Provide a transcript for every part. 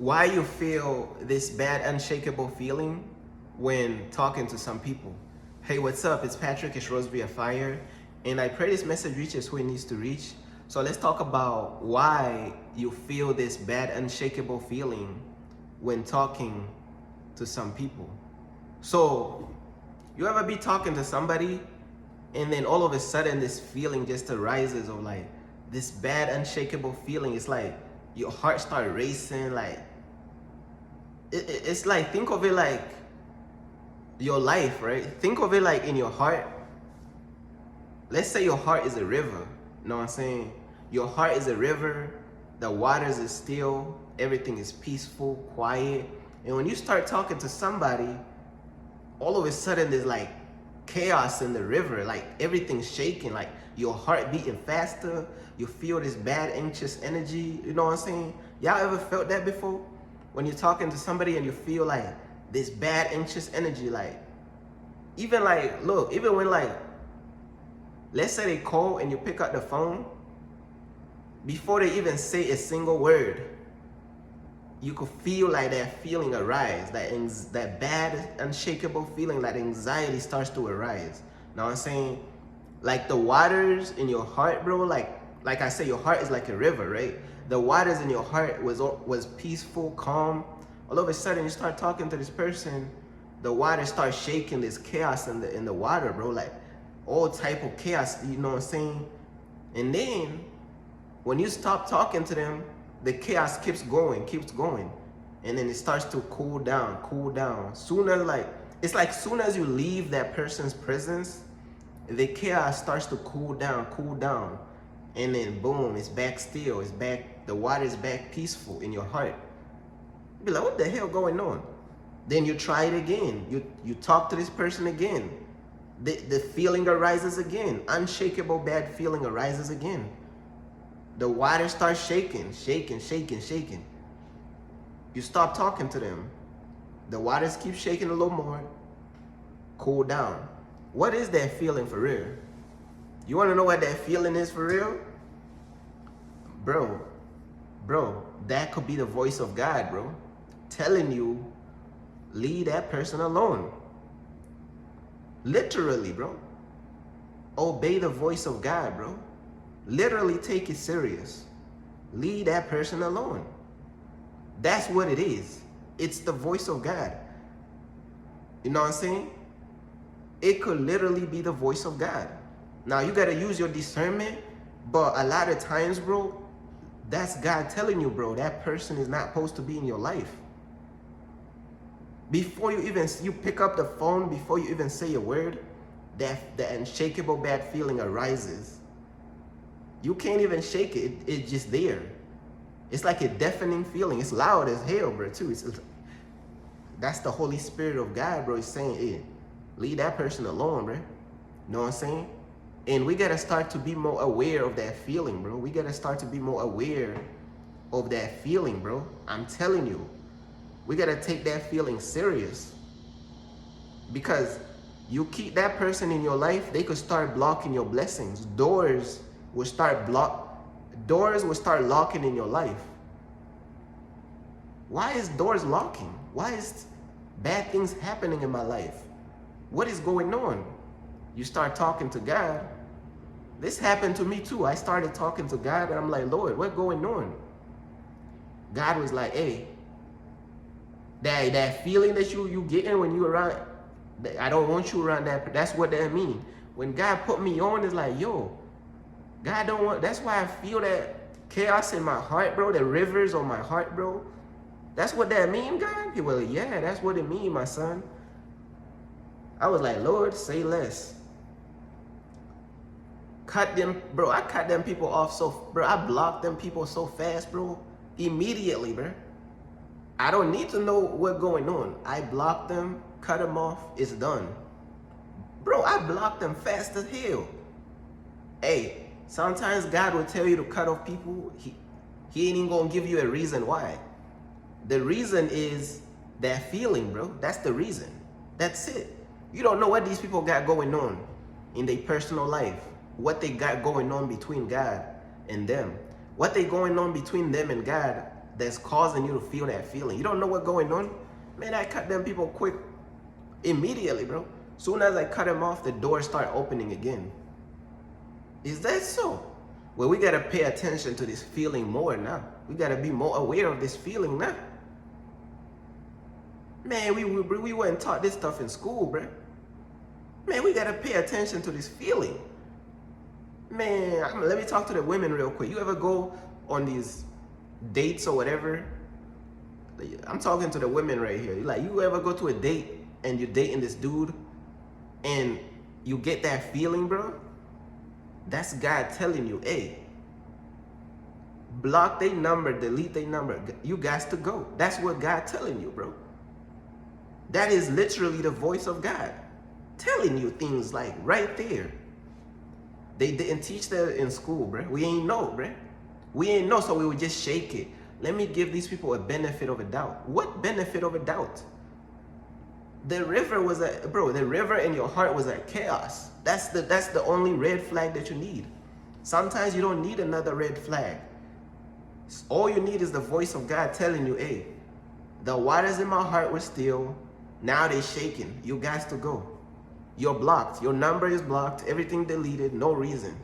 why you feel this bad, unshakable feeling when talking to some people. Hey, what's up? It's Patrick, it's Roseby Fire, and I pray this message reaches who it needs to reach. So let's talk about why you feel this bad, unshakable feeling when talking to some people. So, you ever be talking to somebody and then all of a sudden this feeling just arises, or like this bad, unshakable feeling? It's like your heart start racing, like it's like, think of it like your life, right? Think of it like in your heart. Let's say your heart is a river. You know what I'm saying? Your heart is a river. The waters is still. Everything is peaceful, quiet. And when you start talking to somebody, all of a sudden there's like chaos in the river. Like everything's shaking. Like your heart beating faster. You feel this bad, anxious energy. You know what I'm saying? Y'all ever felt that before? When you're talking to somebody and you feel like this bad, anxious energy, like even like, look, even when like, let's say they call and you pick up the phone, before they even say a single word, you could feel like that feeling arise, that bad, unshakable feeling, that anxiety starts to arise. Know what I'm saying? Like the waters in your heart, bro, like I say, your heart is like a river, right? The waters in your heart was peaceful, calm. All of a sudden, you start talking to this person, the water starts shaking. There's chaos in the water, bro. Like all type of chaos. You know what I'm saying? And then when you stop talking to them, the chaos keeps going, and then it starts to cool down, it's like soon as you leave that person's presence, the chaos starts to cool down, and then boom, it's back still, it's back. The water is back peaceful in your heart. You be like, what the hell going on? Then you try it again. You talk to this person again. The feeling arises again. Unshakable bad feeling arises again. The water starts shaking. You stop talking to them. The waters keep shaking a little more. Cool down. What is that feeling for real? You want to know what that feeling is for real? Bro, that could be the voice of God, bro, telling you, leave that person alone. Literally, bro. Obey the voice of God, bro. Literally take it serious. Leave that person alone. That's what it is. It's the voice of God. You know what I'm saying? It could literally be the voice of God. Now, you got to use your discernment, but a lot of times, bro, that's God telling you, bro, that person is not supposed to be in your life. Before you pick up the phone, before you even say a word, that unshakable bad feeling arises. You can't even shake it. It's just there. It's like a deafening feeling. It's loud as hell, bro, too. That's the Holy Spirit of God, bro. He's saying, hey, leave that person alone, bro. You know what I'm saying? And we got to start to be more aware of that feeling, bro. We got to start to be more aware of that feeling, bro. I'm telling you. We got to take that feeling serious. Because you keep that person in your life, they could start blocking your blessings. Doors will start locking in your life. Why is doors locking? Why is bad things happening in my life? What is going on? You start talking to God. This happened to me too. I started talking to God and I'm like, Lord, what's going on? God was like, hey, that feeling that you getting when you around, I don't want you around that. That's what that mean. When God put me on, it's like, yo, God don't want, that's why I feel that chaos in my heart, bro, the rivers on my heart, bro. That's what that mean, God? He was like, yeah, that's what it mean, my son. I was like, Lord, say less. Cut them, bro. I cut them people off bro, I blocked them people so fast, bro. Immediately, bro. I don't need to know what's going on. I blocked them, cut them off, it's done. Bro, I blocked them fast as hell. Hey, sometimes God will tell you to cut off people. He ain't even gonna give you a reason why. The reason is that feeling, bro. That's the reason. That's it. You don't know what these people got going on in their personal life. What they got going on between God and them. What they going on between them and God, that's causing you to feel that feeling. You don't know what's going on? Man, I cut them people quick, immediately, bro. Soon as I cut them off, the doors start opening again. Is that so? Well, we gotta pay attention to this feeling more now. We gotta be more aware of this feeling now. Man, we weren't taught this stuff in school, bro. Man, we gotta pay attention to this feeling. Man, let me talk to the women real quick. You ever go on these dates or whatever? I'm talking to the women right here. Like, you ever go to a date and you're dating this dude and you get that feeling, bro? That's God telling you, hey, block their number, delete their number. You got to go. That's what God telling you, bro. That is literally the voice of God telling you things like right there. They didn't teach that in school, bro. We ain't know, bro. We ain't know, so we would just shake it. Let me give these people a benefit of a doubt. What benefit of a doubt? The river was the river in your heart was at chaos. That's the only red flag that you need. Sometimes you don't need another red flag. All you need is the voice of God telling you, hey, the waters in my heart were still, now they're shaking. You guys to go. You're blocked. Your number is blocked. Everything deleted. No reason.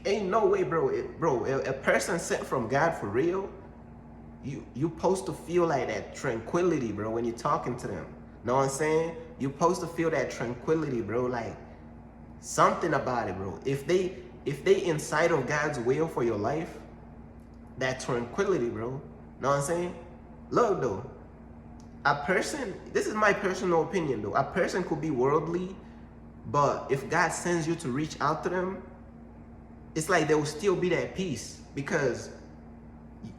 Ain't no way, bro. A person sent from God for real, you supposed to feel like that tranquility, bro, when you're talking to them. Know what I'm saying? You're supposed to feel that tranquility, bro. Like something about it, bro. If they inside of God's will for your life, that tranquility, bro. Know what I'm saying? Look though, a person, this is my personal opinion though, a person could be worldly, but if God sends you to reach out to them, it's like there will still be that peace because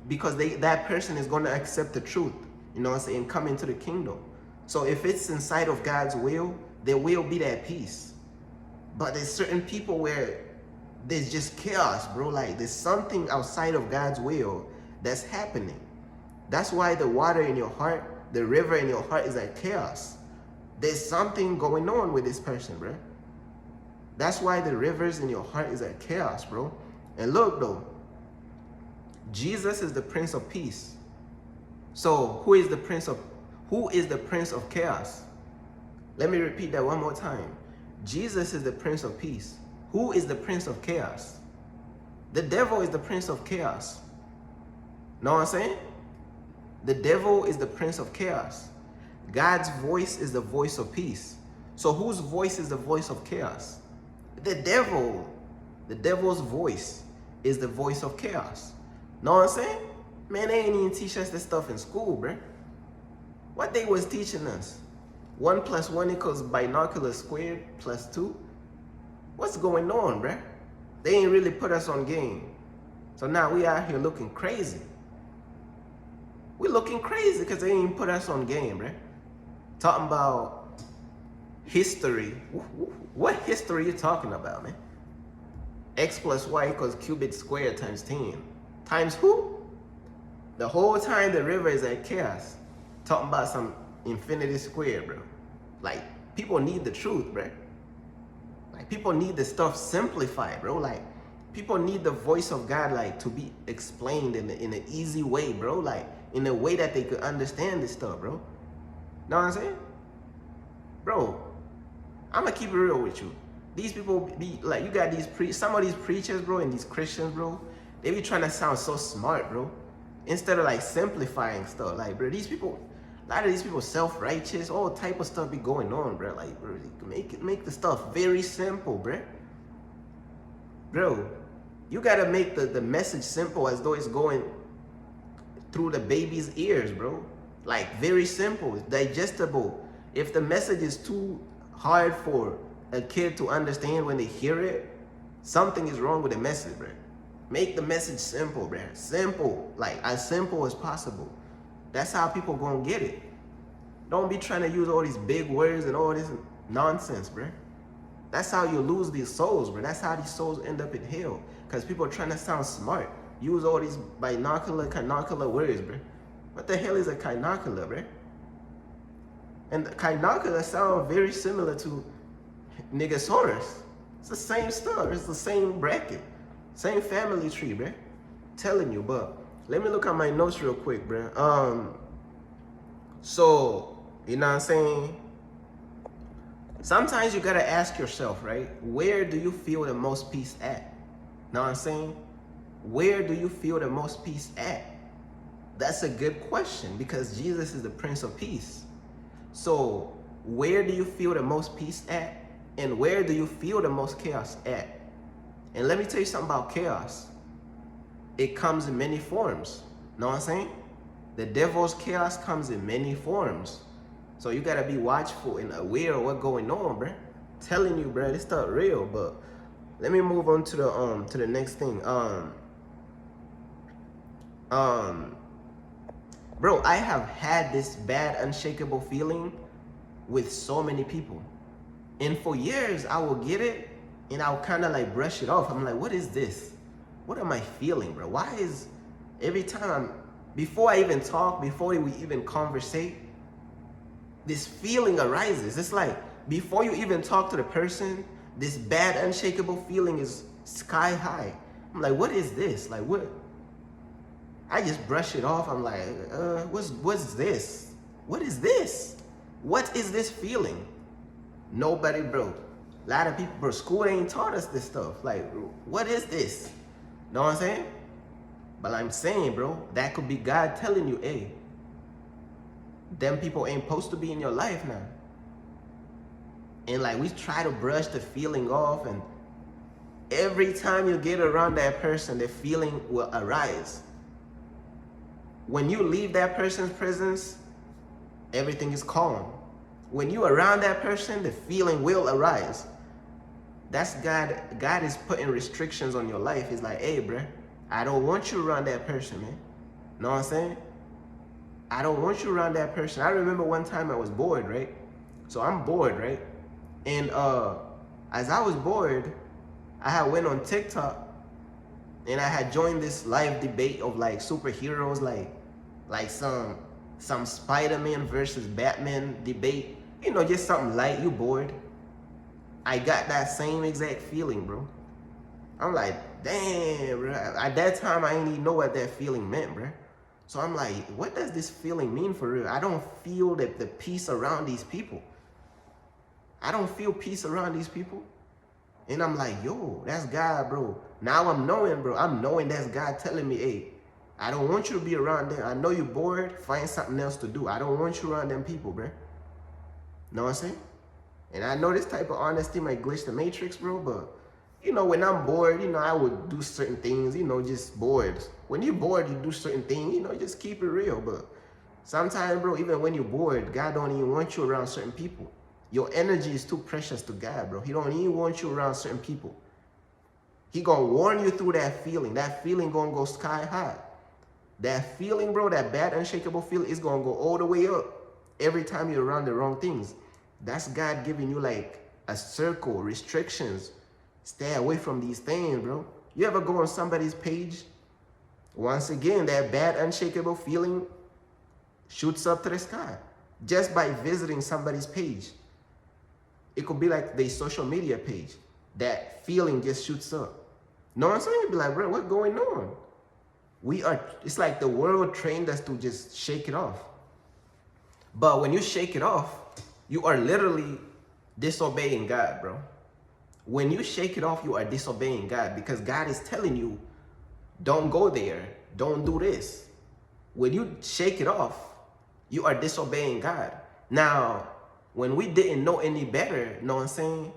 that person is going to accept the truth, you know what I'm saying, come into the kingdom. So if it's inside of God's will, there will be that peace. But there's certain people where there's just chaos, bro. Like there's something outside of God's will that's happening. That's why the water in your heart, the river in your heart is at chaos. There's something going on with this person, bro. That's why the rivers in your heart is at chaos, bro. And look though, Jesus is the Prince of Peace. So who is the Prince of chaos? Let me repeat that one more time. Jesus is the Prince of Peace. Who is the Prince of chaos? The devil is the Prince of chaos. Know what I'm saying? The devil is the Prince of chaos. God's voice is the voice of peace. So whose voice is the voice of chaos? The devil. The devil's voice is the voice of chaos. Know what I'm saying? Man, they ain't even teach us this stuff in school, bruh. What they was teaching us? 1 + 1 = binoculars squared plus 2? What's going on, bruh? They ain't really put us on game. So now we out here looking crazy. We're looking crazy because they ain't put us on game, bruh. Talking about history. What history you talking about, man? X + y = cubic squared times 10. Times who? The whole time the river is at chaos. Talking about some infinity squared, bro. Like, people need the truth, bro. Like, people need the stuff simplified, bro. Like, people need the voice of God, like, to be explained in an easy way, bro. Like, in a way that they could understand this stuff, bro. Know what I'm saying? Bro, I'm gonna keep it real with you. These people be like, you got some of these preachers, bro, and these Christians, bro, they be trying to sound so smart, bro. Instead of like simplifying stuff. Like, bro, a lot of these people self-righteous, all type of stuff be going on, bro. Like, bro, make the stuff very simple, bro. Bro, you gotta make the message simple as though it's going through the baby's ears, bro. Like, very simple, digestible. If the message is too hard for a kid to understand when they hear it, something is wrong with the message, bro. Make the message simple, bro. Simple, like as simple as possible. That's how people gonna get it. Don't be trying to use all these big words and all this nonsense, bro. That's how you lose these souls, bro. That's how these souls end up in hell. Because people are trying to sound smart. Use all these binocular words, bro. What the hell is a binocular, bro? And the binocular sound very similar to Negasaurus. It's the same stuff. It's the same bracket. Same family tree, bro. Telling you, but Let me look at my notes real quick, bro. So, you know what I'm saying? Sometimes you gotta ask yourself, right? Where do you feel the most peace at? Know what I'm saying? Where do you feel the most peace at? That's a good question because Jesus is the Prince of Peace. So, where do you feel the most peace at? And where do you feel the most chaos at? And let me tell you something about chaos. It comes in many forms. Know what I'm saying? The devil's chaos comes in many forms. So you gotta be watchful and aware of what's going on, bruh. Telling you, bruh, this stuff real. But let me move on to the next thing. Bro, I have had this bad, unshakable feeling with so many people. And for years, I will get it and I'll kind of like brush it off. I'm like, what is this? What am I feeling, bro? Why is every time before I even talk, before we even conversate, this feeling arises. It's like before you even talk to the person, this bad, unshakable feeling is sky high. I'm like, what is this? Like, what? I just brush it off. I'm like, what's this? What is this? What is this feeling? Nobody, bro. A lot of people, bro, school ain't taught us this stuff. Like, what is this? Know what I'm saying? But I'm saying, bro, that could be God telling you, hey, them people ain't supposed to be in your life now. And like, we try to brush the feeling off, and every time you get around that person, the feeling will arise. When you leave that person's presence, everything is calm. When you around that person, the feeling will arise. That's God. God is putting restrictions on your life. He's like, hey, bruh, I don't want you around that person, man. Know what I'm saying? I don't want you around that person. I remember one time I was bored, right? So I'm bored, right? And as I was bored, I had went on TikTok and I had joined this live debate of like superheroes, like some Spider-Man versus Batman debate. You know, just something light, you bored. I got that same exact feeling, bro. I'm like, damn, bro. At that time, I didn't even know what that feeling meant, bro. So I'm like, what does this feeling mean for real? I don't feel the peace around these people. I don't feel peace around these people. And I'm like, yo, that's God, bro. Now I'm knowing, bro. I'm knowing that's God telling me, hey, I don't want you to be around them. I know you're bored. Find something else to do. I don't want you around them people, bro. Know what I'm saying? And I know this type of honesty might glitch the matrix, bro, but, you know, when I'm bored, you know, I would do certain things, you know, just bored. When you're bored, you do certain things, you know, just keep it real. But sometimes, bro, even when you're bored, God don't even want you around certain people. Your energy is too precious to God, bro. He don't even want you around certain people. He gonna warn you through that feeling. That feeling gonna go sky high. That feeling, bro, that bad, unshakable feeling is gonna go all the way up every time you're around the wrong things. That's God giving you like a circle, restrictions. Stay away from these things, bro. You ever go on somebody's page? Once again, that bad, unshakable feeling shoots up to the sky just by visiting somebody's page. It could be like their social media page. That feeling just shoots up. Know what I'm saying? You'd be like, bro, what's going on? It's like the world trained us to just shake it off. But when you shake it off, you are literally disobeying God, bro. When you shake it off, you are disobeying God because God is telling you, don't go there. Don't do this. When you shake it off, you are disobeying God. Now, when we didn't know any better, know what I'm saying?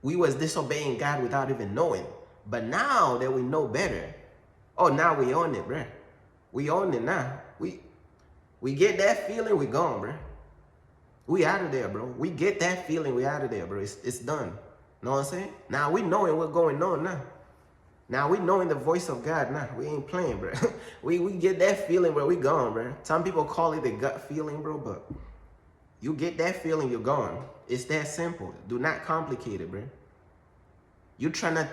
We was disobeying God without even knowing. But now that we know better, oh, now we own it, bro. We own it now. We get that feeling, we gone, bro. We out of there, bro. We get that feeling, we out of there, bro. It's done. Know what I'm saying? Now we knowing what's going on now. Now we knowing the voice of God now. We ain't playing, bro. we get that feeling, bro. We gone, bro. Some people call it the gut feeling, bro, but you get that feeling, you're gone. It's that simple. Do not complicate it, bro. You trying to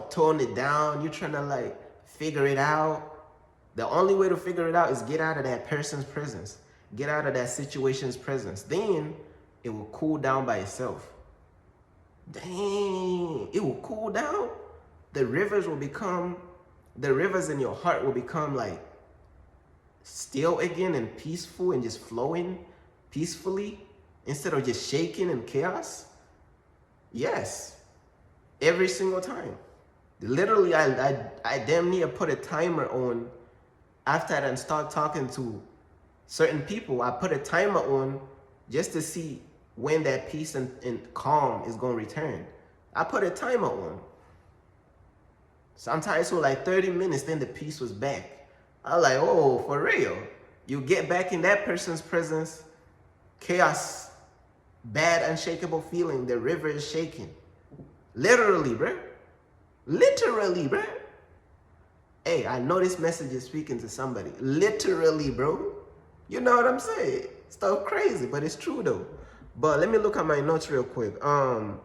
tone it down. You trying to like figure it out. The only way to figure it out is get out of that person's presence. Get out of that situation's presence. Then it will cool down by itself. Dang, it will cool down. The rivers will become the rivers in your heart will become like still again and peaceful and just flowing peacefully instead of just shaking in chaos? Yes, every single time. Literally, I damn near put a timer on after I done start talking to certain people. I put a timer on just to see when that peace and calm is going to return. I put a timer on. Sometimes for like 30 minutes, then the peace was back. I was like, oh, for real. You get back in that person's presence, chaos, bad, unshakable feeling, the river is shaking. Literally, bro. Literally, bro. Hey, I know this message is speaking to somebody. Literally, bro. You know what I'm saying? Stuff crazy, but it's true though. But let me look at my notes real quick. And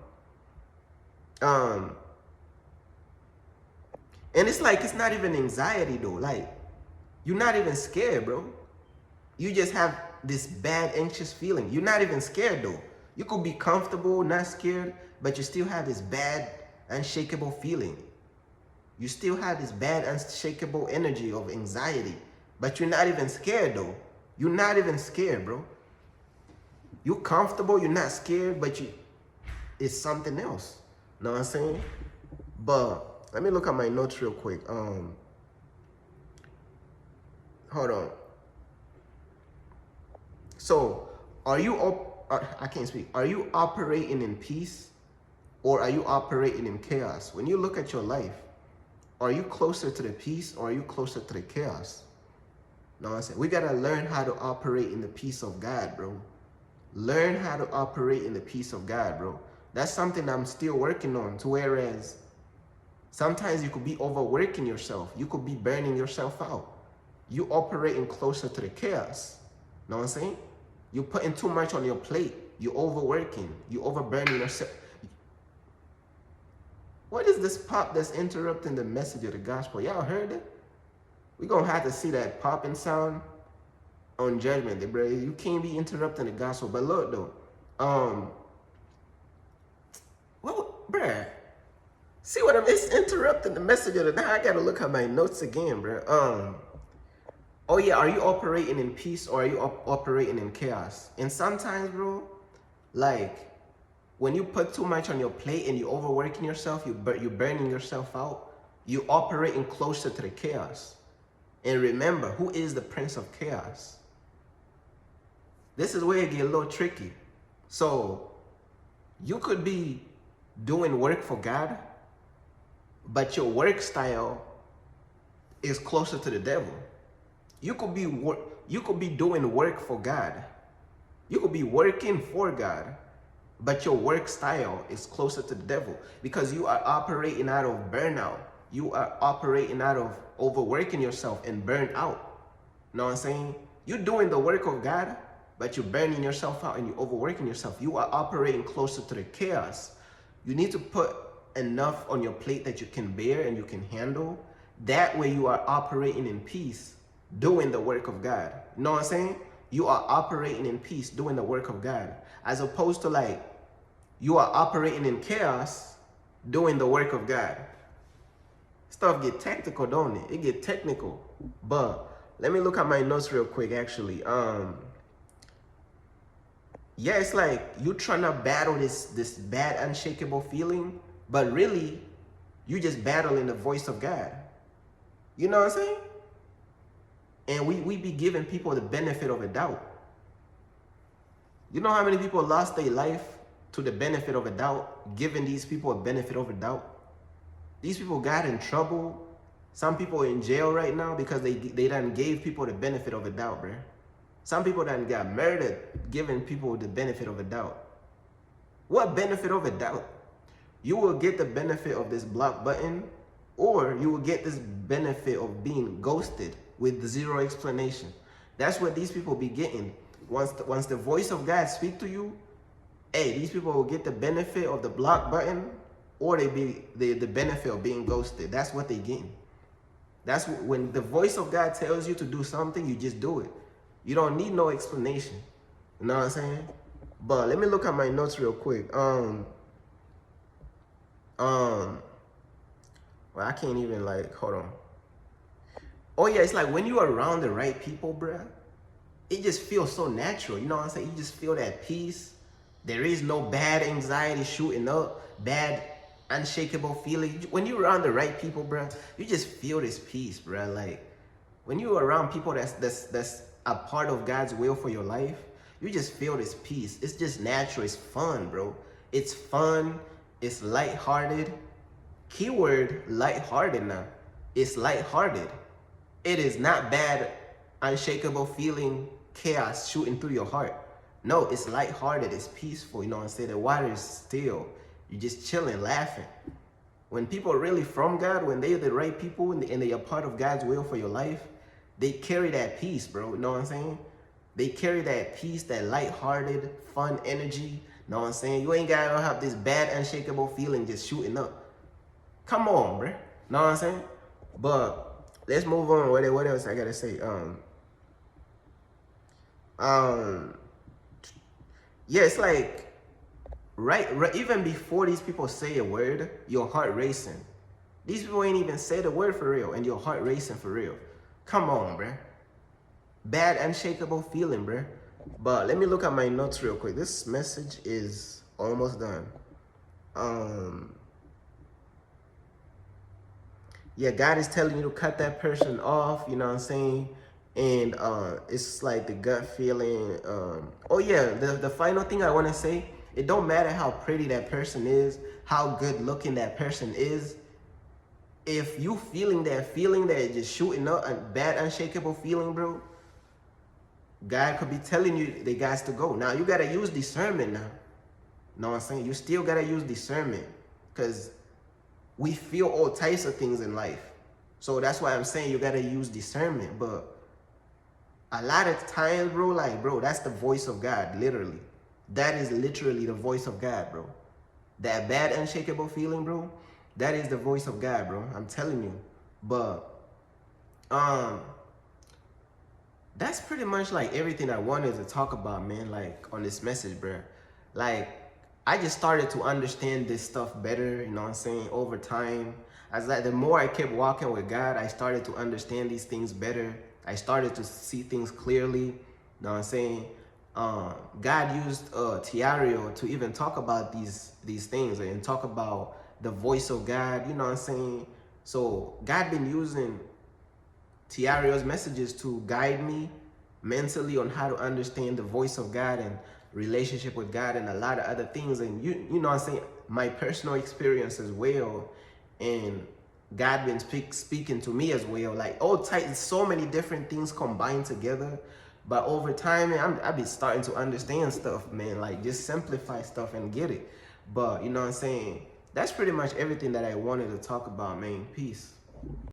it's like, it's not even anxiety though. Like, you're not even scared, bro. You just have this bad, anxious feeling. You're not even scared though. You could be comfortable, not scared, but you still have this bad, unshakable feeling. You still have this bad, unshakable energy of anxiety, but you're not even scared though. You're not even scared, bro. You're comfortable, you're not scared, but it's something else. Know what I'm saying? But let me look at my notes real quick. Hold on. So, are you I can't speak. Are you operating in peace or are you operating in chaos? When you look at your life, are you closer to the peace or are you closer to the chaos? Know what I'm saying? We gotta learn how to operate in the peace of God, bro. Learn how to operate in the peace of God, bro. That's something I'm still working on. To whereas sometimes you could be overworking yourself. You could be burning yourself out. You operating closer to the chaos. Know what I'm saying? You're putting too much on your plate. You're overworking. You're overburning yourself. What is this pop that's interrupting the message of the gospel? Y'all heard it? We're going to have to see that popping sound on Judgment Day, bro. You can't be interrupting the gospel. But look, though. Well, bruh. See what it's interrupting the message of the day. I got to look at my notes again, bro. Oh, yeah, are you operating in peace or are you operating in chaos? And sometimes, bro, like, when you put too much on your plate and you're overworking yourself, you're burning yourself out, you're operating closer to the chaos. And remember, who is the prince of chaos? This is where it gets a little tricky. So, you could be doing work for God, but your work style is closer to the devil. You could be doing work for God. You could be working for God, but your work style is closer to the devil because you are operating out of burnout. You are operating out of overworking yourself and burn out. Know what I'm saying? You're doing the work of God, but you're burning yourself out and you're overworking yourself. You are operating closer to the chaos. You need to put enough on your plate that you can bear and you can handle. That way you are operating in peace, doing the work of God. You know what I'm saying? You are operating in peace, doing the work of God. As opposed to like, you are operating in chaos, doing the work of God. Stuff get technical, don't it? It get technical. But let me look at my notes real quick, actually. Yeah, it's like you trying to battle this bad, unshakable feeling, but really, you just battling the voice of God. You know what I'm saying? And we be giving people the benefit of a doubt. You know how many people lost their life to the benefit of a doubt, giving these people a benefit of a doubt? These people got in trouble. Some people are in jail right now because they done gave people the benefit of a doubt, bro. Some people done got murdered giving people the benefit of a doubt. What benefit of a doubt? You will get the benefit of this block button, or you will get this benefit of being ghosted with zero explanation. That's what these people be getting. Once the voice of God speak to you, hey, these people will get the benefit of the block button, or they be the benefit of being ghosted. That's what they getting. That's when the voice of God tells you to do something, you just do it. You don't need no explanation. You know what I'm saying? But let me look at my notes real quick. Well, I can't even hold on. Oh yeah, it's like when you're around the right people, bruh, it just feels so natural. You know what I'm saying? You just feel that peace. There is no bad anxiety shooting up, bad unshakable feeling. When you're around the right people, bruh, you just feel this peace, bruh. Like when you're around people that's a part of God's will for your life, you just feel this peace. It's just natural. It's fun, bro. It's fun. It's lighthearted. Keyword lighthearted now. It's lighthearted. It is not bad, unshakable feeling, chaos shooting through your heart. No, it's lighthearted, it's peaceful, you know what I'm saying? The water is still. You're just chilling, laughing. When people are really from God, when they're the right people and they are part of God's will for your life, they carry that peace, bro. You know what I'm saying? They carry that peace, that lighthearted, fun energy. You know what I'm saying? You ain't gotta have this bad, unshakable feeling just shooting up. Come on, bro. Know what I'm saying? But let's move on. What else I gotta say? Yeah, it's like right even before these people say a word, your heart racing. These people ain't even say the word for real, and your heart racing for real. Come on, bruh. Bad, unshakable feeling, bruh. But let me look at my notes real quick. This message is almost done. Yeah, God is telling you to cut that person off, you know what I'm saying? And it's like the gut feeling. Oh yeah, the final thing I want to say, it don't matter how pretty that person is, how good looking that person is. If you feeling that is just shooting up, a bad, unshakable feeling, bro, God could be telling you they got to go. Now you gotta use discernment now. Know what I'm saying? You still gotta use discernment, because we feel all types of things in life. So that's why I'm saying you gotta use discernment. But a lot of times, bro, that's the voice of God, literally. That is literally the voice of God, bro. That bad, unshakable feeling, bro, that is the voice of God, bro. I'm telling you. But that's pretty much like everything I wanted to talk about, man, like on this message, bro. Like, I just started to understand this stuff better, you know what I'm saying, over time. As like the more I kept walking with God, I started to understand these things better. I started to see things clearly, you know what I'm saying. God used Tiario to even talk about these things and talk about the voice of God, you know what I'm saying. So God been using Tiario's messages to guide me mentally on how to understand the voice of God and relationship with God and a lot of other things. And you know what I'm saying, my personal experience as well. And God been speaking to me as well. Like all types, so many different things combined together. But over time, man, I be starting to understand stuff, man. Like just simplify stuff and get it. But you know what I'm saying? That's pretty much everything that I wanted to talk about, man. Peace.